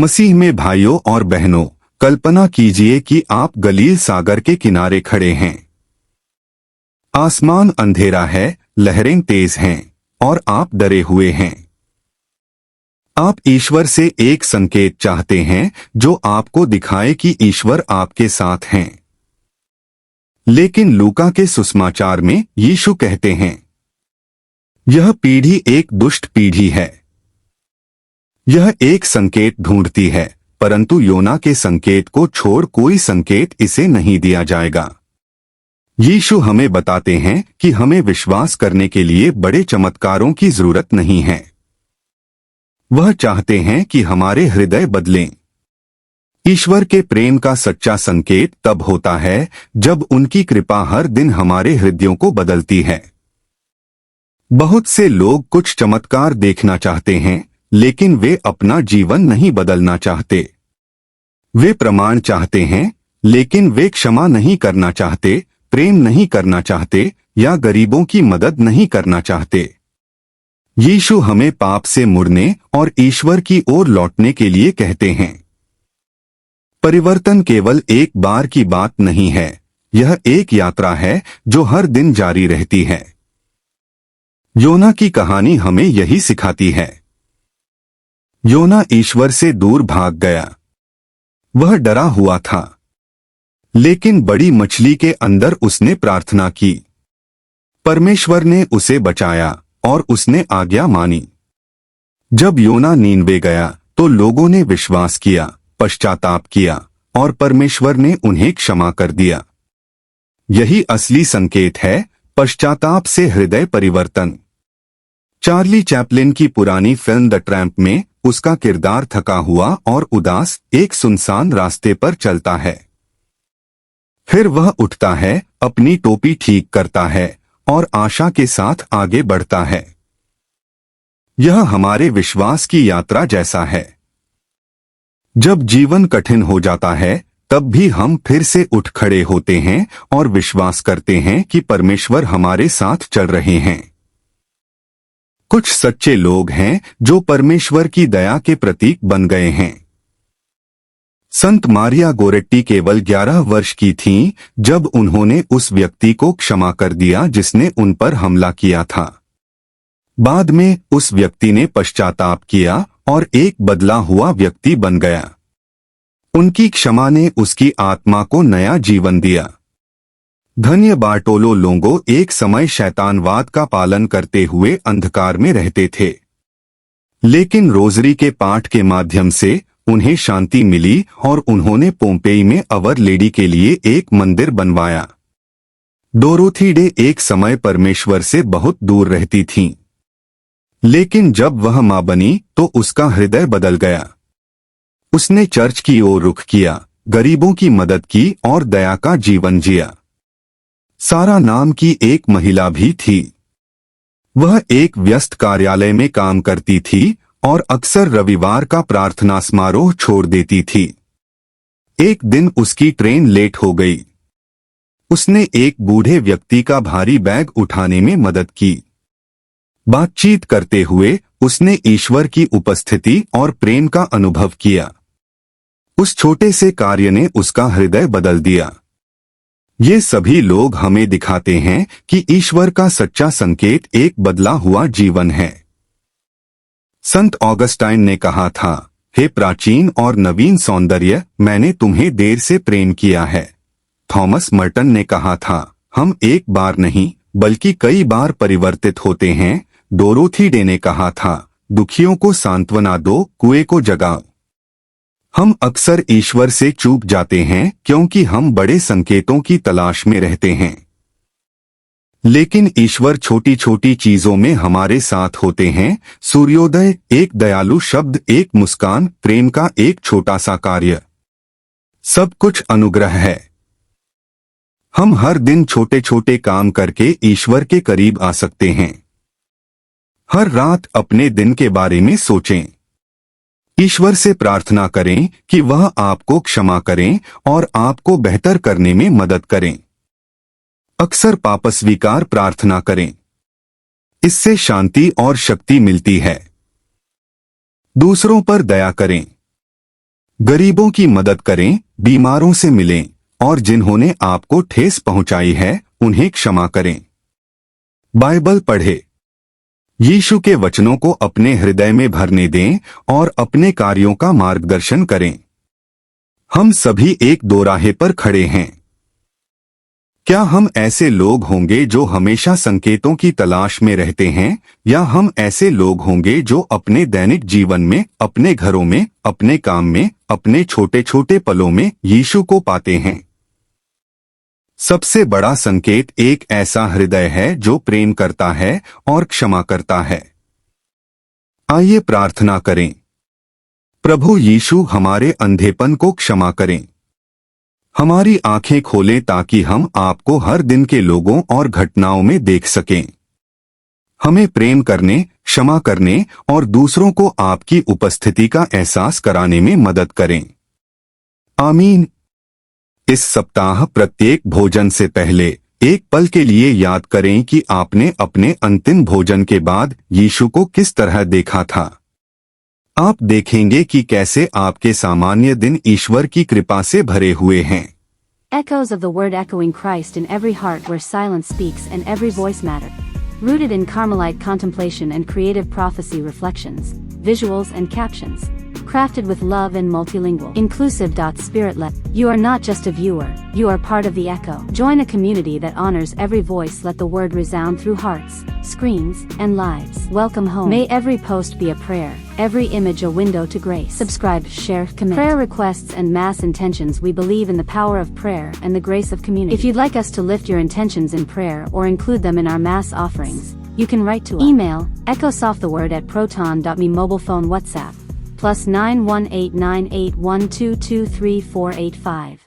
मसीह में भाइयों और बहनों, कल्पना कीजिए कि आप गलील सागर के किनारे खड़े हैं। आसमान अंधेरा है, लहरें तेज हैं और आप डरे हुए हैं। आप ईश्वर से एक संकेत चाहते हैं जो आपको दिखाए कि ईश्वर आपके साथ हैं। लेकिन लूका के सुसमाचार में यीशु कहते हैं, यह पीढ़ी एक दुष्ट पीढ़ी है। यह एक संकेत ढूंढती है, परंतु योना के संकेत को छोड़ कोई संकेत इसे नहीं दिया जाएगा। यीशु हमें बताते हैं कि हमें विश्वास करने के लिए बड़े चमत्कारों की जरूरत नहीं है। वह चाहते हैं कि हमारे हृदय बदलें। ईश्वर के प्रेम का सच्चा संकेत तब होता है जब उनकी कृपा हर दिन हमारे हृदयों को बदलती है। बहुत से लोग कुछ चमत्कार देखना चाहते हैं, लेकिन वे अपना जीवन नहीं बदलना चाहते। वे प्रमाण चाहते हैं, लेकिन वे क्षमा नहीं करना चाहते, प्रेम नहीं करना चाहते या गरीबों की मदद नहीं करना चाहते। यीशु हमें पाप से मुड़ने और ईश्वर की ओर लौटने के लिए कहते हैं। परिवर्तन केवल एक बार की बात नहीं है, यह एक यात्रा है जो हर दिन जारी रहती है। योना की कहानी हमें यही सिखाती है। योना ईश्वर से दूर भाग गया। वह डरा हुआ था, लेकिन बड़ी मछली के अंदर उसने प्रार्थना की। परमेश्वर ने उसे बचाया और उसने आज्ञा मानी। जब योना नीनवे गया तो लोगों ने विश्वास किया, पश्चाताप किया और परमेश्वर ने उन्हें क्षमा कर दिया। यही असली संकेत है, पश्चाताप से हृदय परिवर्तन। चार्ली चैपलिन की पुरानी फिल्म द ट्रैम्प में उसका किरदार थका हुआ और उदास एक सुनसान रास्ते पर चलता है। फिर वह उठता है, अपनी टोपी ठीक करता है और आशा के साथ आगे बढ़ता है। यह हमारे विश्वास की यात्रा जैसा है। जब जीवन कठिन हो जाता है, तब भी हम फिर से उठ खड़े होते हैं और विश्वास करते हैं कि परमेश्वर हमारे साथ चल रहे हैं। कुछ सच्चे लोग हैं जो परमेश्वर की दया के प्रतीक बन गए हैं। संत मारिया गोरेट्टी केवल 11 वर्ष की थीं जब उन्होंने उस व्यक्ति को क्षमा कर दिया जिसने उन पर हमला किया था। बाद में उस व्यक्ति ने पश्चाताप किया और एक बदला हुआ व्यक्ति बन गया। उनकी क्षमा ने उसकी आत्मा को नया जीवन दिया। धन्य बार्टोलो लोंगो एक समय शैतानवाद का पालन करते हुए अंधकार में रहते थे, लेकिन रोजरी के पाठ के माध्यम से उन्हें शांति मिली और उन्होंने पोम्पेई में अवर लेडी के लिए एक मंदिर बनवाया। डोरोथी डे एक समय परमेश्वर से बहुत दूर रहती थीं, लेकिन जब वह मां बनी तो उसका हृदय बदल गया। उसने चर्च की ओर रुख किया, गरीबों की मदद की और दया का जीवन जिया। सारा नाम की एक महिला भी थी। वह एक व्यस्त कार्यालय में काम करती थी और अक्सर रविवार का प्रार्थना समारोह छोड़ देती थी। एक दिन उसकी ट्रेन लेट हो गई। उसने एक बूढ़े व्यक्ति का भारी बैग उठाने में मदद की। बातचीत करते हुए उसने ईश्वर की उपस्थिति और प्रेम का अनुभव किया। उस छोटे से कार्य ने उसका हृदय बदल दिया। ये सभी लोग हमें दिखाते हैं कि ईश्वर का सच्चा संकेत एक बदला हुआ जीवन है। संत ऑगस्टाइन ने कहा था, हे प्राचीन और नवीन सौंदर्य, मैंने तुम्हें देर से प्रेम किया है। थॉमस मर्टन ने कहा था, हम एक बार नहीं बल्कि कई बार परिवर्तित होते हैं। डोरोथी डे ने कहा था, दुखियों को सांत्वना दो, कुएं को जगाओ। हम अक्सर ईश्वर से चूक जाते हैं क्योंकि हम बड़े संकेतों की तलाश में रहते हैं। लेकिन ईश्वर छोटी छोटी चीजों में हमारे साथ होते हैं। सूर्योदय, एक दयालु शब्द, एक मुस्कान, प्रेम का एक छोटा सा कार्य, सब कुछ अनुग्रह है। हम हर दिन छोटे छोटे काम करके ईश्वर के करीब आ सकते हैं। हर रात अपने दिन के बारे में सोचें। ईश्वर से प्रार्थना करें कि वह आपको क्षमा करें और आपको बेहतर करने में मदद करें। अक्सर पाप स्वीकार प्रार्थना करें, इससे शांति और शक्ति मिलती है। दूसरों पर दया करें। गरीबों की मदद करें, बीमारों से मिलें और जिन्होंने आपको ठेस पहुंचाई है उन्हें क्षमा करें। बाइबल पढ़े। यीशु के वचनों को अपने हृदय में भरने दें और अपने कार्यों का मार्गदर्शन करें। हम सभी एक दोराहे पर खड़े हैं। क्या हम ऐसे लोग होंगे जो हमेशा संकेतों की तलाश में रहते हैं, या हम ऐसे लोग होंगे जो अपने दैनिक जीवन में, अपने घरों में, अपने काम में, अपने छोटे छोटे पलों में यीशु को पाते हैं? सबसे बड़ा संकेत एक ऐसा हृदय है जो प्रेम करता है और क्षमा करता है। आइए प्रार्थना करें। प्रभु यीशु, हमारे अंधेपन को क्षमा करें। हमारी आंखें खोलें ताकि हम आपको हर दिन के लोगों और घटनाओं में देख सकें। हमें प्रेम करने, क्षमा करने और दूसरों को आपकी उपस्थिति का एहसास कराने में मदद करें। आमीन। इस सप्ताह प्रत्येक भोजन से पहले एक पल के लिए याद करें कि आपने अपने अंतिम भोजन के बाद यीशु को किस तरह देखा था। आप देखेंगे कि कैसे आपके सामान्य दिन ईश्वर की कृपा से भरे हुए हैं। Echoes of the word echoing Christ in every heart where silence speaks and every voice matter. Rooted in Carmelite contemplation and creative prophecy reflections, visuals and captions. Crafted with love and multilingual. Inclusive. Spirit-led. You are not just a viewer, you are part of the echo. Join a community that honors every voice. Let the word resound through hearts, screens, and lives. Welcome home. May every post be a prayer, every image a window to grace. Subscribe, share, commit. Prayer requests and mass intentions. We believe in the power of prayer and the grace of community. If you'd like us to lift your intentions in prayer or include them in our mass offerings, you can write to us. Email, echosofttheword@proton.me. Mobile phone WhatsApp, +918981223485.